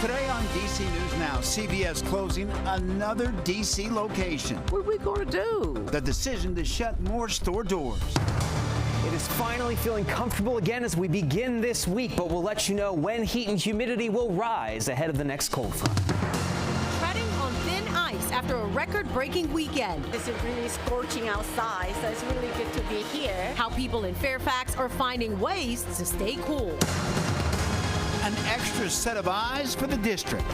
Today on DC News Now, CVS closing another DC location. What are we going to do? The decision to shut more store doors. It is finally feeling comfortable again as we begin this week, but we'll let you know when heat and humidity will rise ahead of the next cold front. Treading on thin ice after a record-breaking weekend. It's really scorching outside, so it's really good to be here. How people in Fairfax are finding ways to stay cool. An extra set of eyes for the district.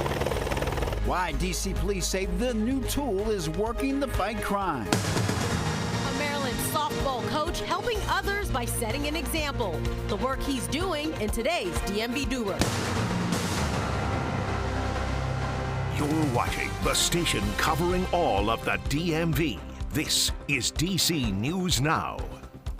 Why DC police say the new tool is working to fight crime. A Maryland softball coach helping others by setting an example. The work he's doing in today's DMV Doer. You're watching the station covering all of the DMV. This is DC News Now.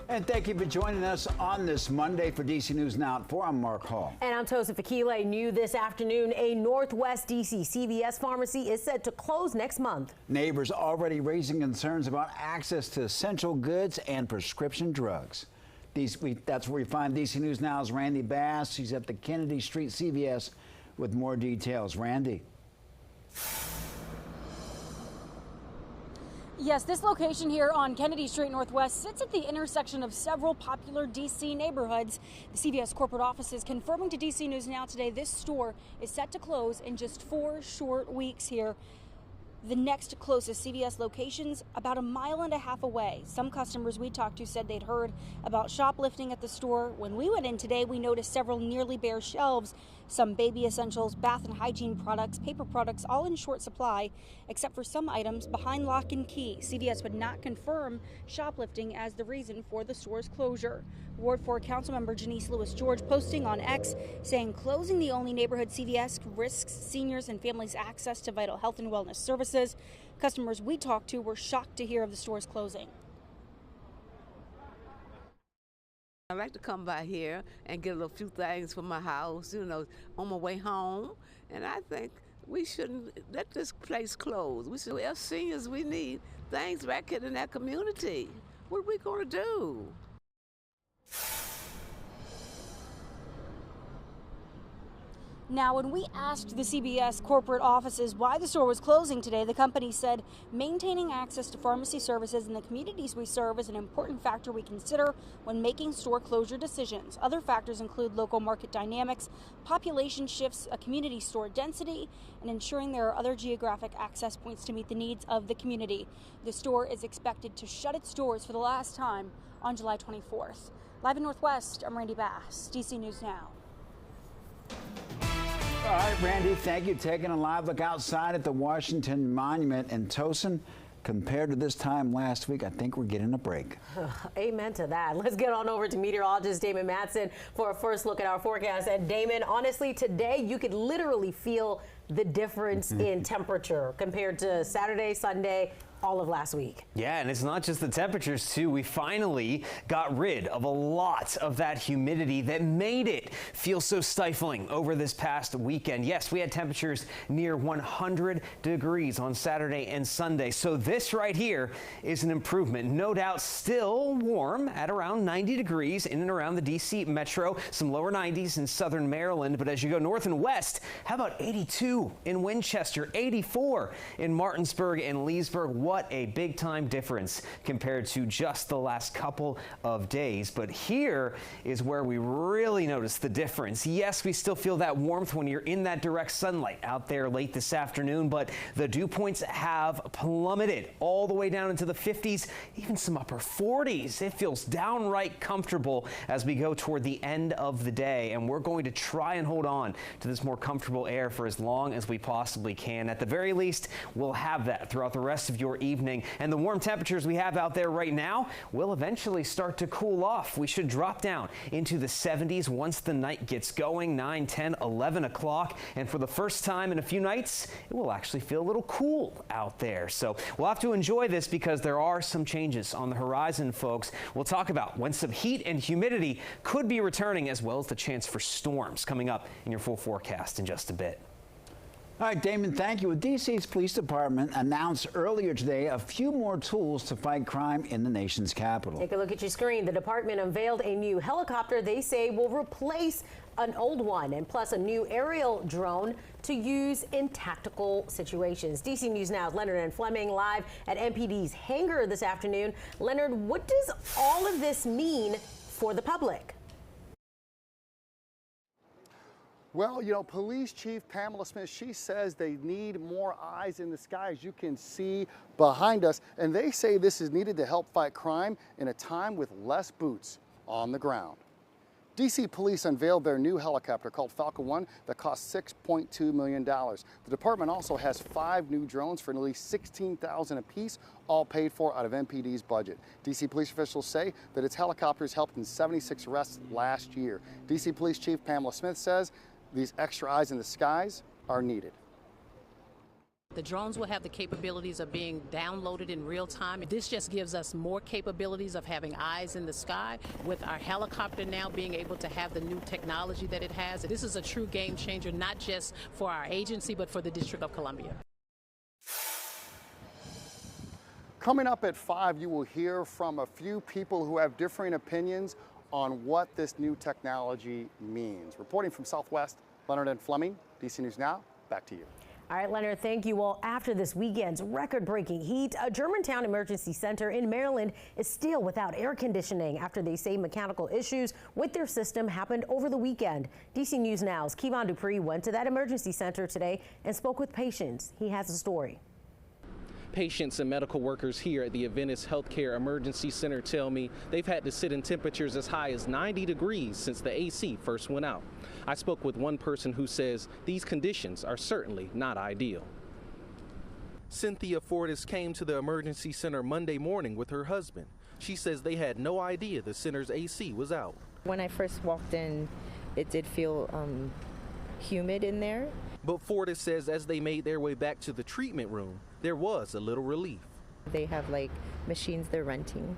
And thank you for joining us on this Monday for DC News Now at 4. I'm Mark Hall. And I'm Tosa Fakile. New this afternoon, a Northwest DC CVS pharmacy is set to close next month. Neighbors already raising concerns about access to essential goods and prescription drugs. That's where we find DC News Now's Randy Bass. He's at the Kennedy Street CVS with more details. Randy. Yes, this location here on Kennedy Street Northwest sits at the intersection of several popular DC neighborhoods. The CVS corporate office is confirming to DC News Now today this store is set to close in just 4 short weeks here. The next closest CVS location's about a mile and a half away. Some customers we talked to said they'd heard about shoplifting at the store. When we went in today, we noticed several nearly bare shelves, some baby essentials, bath and hygiene products, paper products, all in short supply, except for some items behind lock and key. CVS would not confirm shoplifting as the reason for the store's closure. Ward 4 Councilmember Janice Lewis George posting on X saying closing the only neighborhood CVS risks seniors and families access to vital health and wellness services. Customers we talked to were shocked to hear of the store's closing. I like to come by here and get a few things for my house, you know, on my way home. And I think we shouldn't let this place close. We should, as seniors, we need things back here in that community. What are we going to do? Now, when we asked the CVS corporate offices why the store was closing today, the company said maintaining access to pharmacy services in the communities we serve is an important factor we consider when making store closure decisions. Other factors include local market dynamics, population shifts, a community store density, and ensuring there are other geographic access points to meet the needs of the community. The store is expected to shut its doors for the last time on July 24th. Live in Northwest, I'm Randy Bass, DC News Now. All right, Randy, thank you. Taking a live look outside at the Washington Monument in Tosin. Compared to this time last week, I think we're getting a break. Amen to that. Let's get on over to meteorologist Damon Matson for a first look at our forecast. And Damon, honestly, today you could literally feel the difference in temperature compared to Saturday, Sunday, all of last week. Yeah, and it's not just the temperatures, too. We finally got rid of a lot of that humidity that made it feel so stifling over this past weekend. Yes, we had temperatures near 100 degrees on Saturday and Sunday. So this right here is an improvement. No doubt still warm at around 90 degrees in and around the D.C. metro. Some lower 90s in southern Maryland. But as you go north and west, how about 82 in Winchester, 84 in Martinsburg and Leesburg? What a big time difference compared to just the last couple of days. But here is where we really notice the difference. Yes, we still feel that warmth when you're in that direct sunlight out there late this afternoon, but the dew points have plummeted all the way down into the 50s, even some upper 40s. It feels downright comfortable as we go toward the end of the day, and we're going to try and hold on to this more comfortable air for as long as we possibly can. At the very least, we'll have that throughout the rest of your evening. And the warm temperatures we have out there right now will eventually start to cool off. We should drop down into the 70s once the night gets going, 9, 10, 11 o'clock. And for the first time in a few nights, it will actually feel a little cool out there. So we'll have to enjoy this because there are some changes on the horizon, folks. We'll talk about when some heat and humidity could be returning, as well as the chance for storms coming up in your full forecast in just a bit. All right, Damon, thank you. DC's police department announced earlier today a few more tools to fight crime in the nation's capital. Take a look at your screen. The department unveiled a new helicopter they say will replace an old one, and plus a new aerial drone to use in tactical situations. DC News Now's Leonard and Fleming live at MPD's hangar this afternoon. Leonard, what does all of this mean for the public? Well, you know, Police Chief Pamela Smith, she says they need more eyes in the sky, as you can see behind us. And they say this is needed to help fight crime in a time with less boots on the ground. DC Police unveiled their new helicopter called Falcon 1 that cost $6.2 million. The department also has 5 new drones for nearly $16,000 apiece, all paid for out of MPD's budget. DC police officials say that its helicopters helped in 76 arrests last year. DC Police Chief Pamela Smith says these extra eyes in the skies are needed. The drones will have the capabilities of being downloaded in real time. This just gives us more capabilities of having eyes in the sky. With our helicopter now being able to have the new technology that it has, this is a true game changer, not just for our agency, but for the District of Columbia. Coming up at 5, you will hear from a few people who have differing opinions on what this new technology means. Reporting from Southwest, Leonard and Fleming, DC News Now, back to you. All right, Leonard, thank you. Well, after this weekend's record-breaking heat, a Germantown Emergency Center in Maryland is still without air conditioning after they say mechanical issues with their system happened over the weekend. DC News Now's Kevon Dupree went to that emergency center today and spoke with patients. He has a story. Patients and medical workers here at the Adventist Healthcare Emergency Center tell me they've had to sit in temperatures as high as 90 degrees since the AC first went out. I spoke with one person who says these conditions are certainly not ideal. Cynthia Fortis came to the emergency center Monday morning with her husband. She says they had no idea the center's AC was out. When I first walked in, it did feel humid in there. But Fortis says as they made their way back to the treatment room, there was a little relief. They have like machines they're renting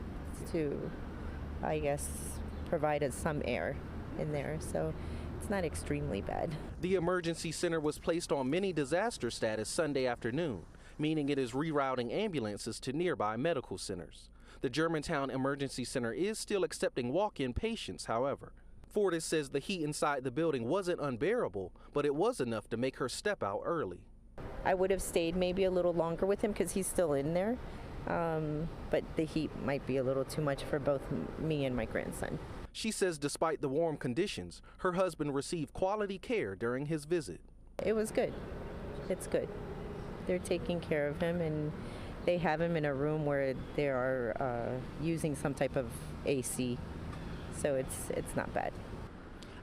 to, I guess, provide us some air in there, so it's not extremely bad. The emergency center was placed on mini disaster status Sunday afternoon, meaning it is rerouting ambulances to nearby medical centers. The Germantown Emergency Center is still accepting walk-in patients, however. Fortis says the heat inside the building wasn't unbearable, but it was enough to make her step out early. I would have stayed maybe a little longer with him because he's still in there, but the heat might be a little too much for both me and my grandson. She says despite the warm conditions, her husband received quality care during his visit. It was good. It's good. They're taking care of him, and they have him in a room where they are using some type of AC, so it's not bad.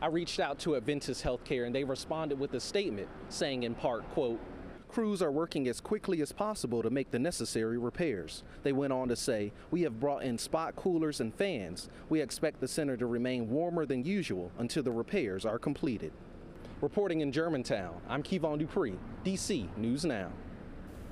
I reached out to Adventist Healthcare, and they responded with a statement saying in part, quote, "Crews are working as quickly as possible to make the necessary repairs." They went on to say, "We have brought in spot coolers and fans. We expect the center to remain warmer than usual until the repairs are completed." Reporting in Germantown, I'm Kevon Dupree, DC News Now.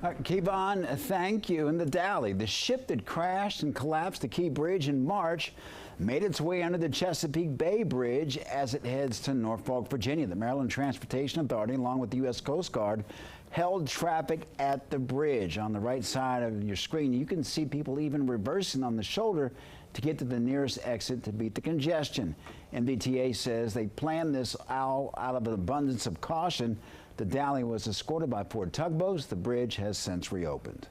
All right, Kevon, thank you. In the Dally, the ship that crashed and collapsed the Key Bridge in March made its way under the Chesapeake Bay Bridge as it heads to Norfolk, Virginia. The Maryland Transportation Authority, along with the U.S. Coast Guard, held traffic at the bridge. On the right side of your screen, you can see people even reversing on the shoulder to get to the nearest exit to beat the congestion. MDTA says they planned this out of an abundance of caution. The Dally was escorted by 4 tugboats. The bridge has since reopened.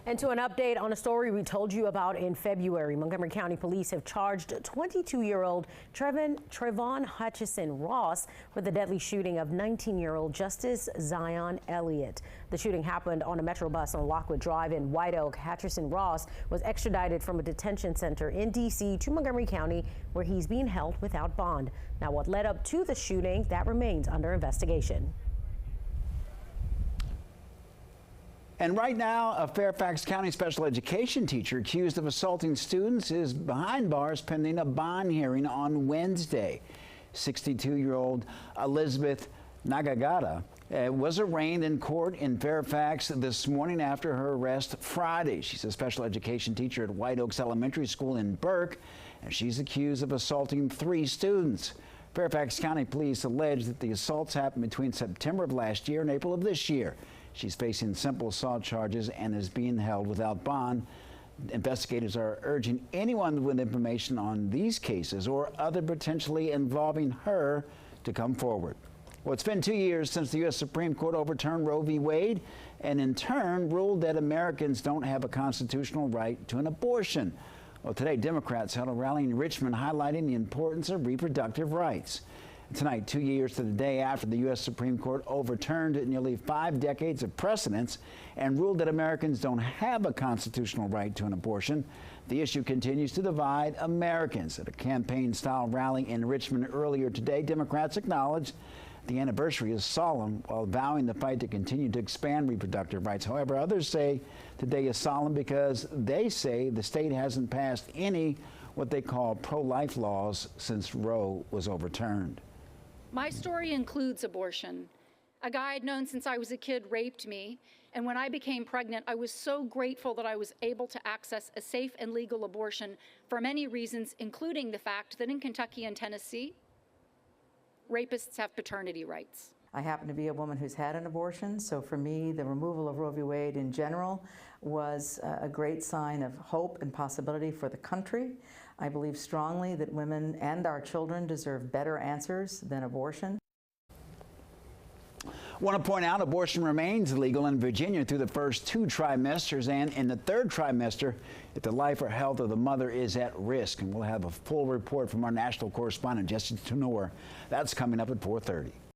And to an update on a story we told you about in February, Montgomery County Police have charged 22-year-old Trevon Ross with the deadly shooting of 19-year-old Justice Zion Elliott. The shooting happened on a Metro bus on Lockwood Drive in White Oak. Ross was extradited from a detention center in D.C. to Montgomery County, where he's being held without bond. Now, what led up to the shooting, that remains under investigation. And right now, a Fairfax County special education teacher accused of assaulting students is behind bars pending a bond hearing on Wednesday. 62-year-old Elizabeth Nagagata was arraigned in court in Fairfax this morning after her arrest Friday. She's a special education teacher at White Oaks Elementary School in Burke, and she's accused of assaulting 3 students. Fairfax County Police allege that the assaults happened between September of last year and April of this year. She's facing simple assault charges and is being held without bond. Investigators are urging anyone with information on these cases or other potentially involving her to come forward. Well, it's been 2 years since the U.S. Supreme Court overturned Roe v. Wade and in turn ruled that Americans don't have a constitutional right to an abortion. Well, today, Democrats held a rally in Richmond highlighting the importance of reproductive rights. Tonight, 2 years to the day after the U.S. Supreme Court overturned nearly 5 decades of precedents and ruled that Americans don't have a constitutional right to an abortion, the issue continues to divide Americans. At a campaign-style rally in Richmond earlier today, Democrats acknowledged the anniversary is solemn while vowing the fight to continue to expand reproductive rights. However, others say today is solemn because they say the state hasn't passed any what they call pro-life laws since Roe was overturned. My story includes abortion. A guy I'd known since I was a kid raped me, and when I became pregnant, I was so grateful that I was able to access a safe and legal abortion for many reasons, including the fact that in Kentucky and Tennessee, rapists have paternity rights. I happen to be a woman who's had an abortion, so for me, the removal of Roe v. Wade in general was a great sign of hope and possibility for the country. I believe strongly that women and our children deserve better answers than abortion. Want to point out abortion remains legal in Virginia through the first 2 trimesters, and in the 3rd trimester if the life or health of the mother is at risk. And we'll have a full report from our national correspondent, Jesse Tenor. That's coming up at 4:30.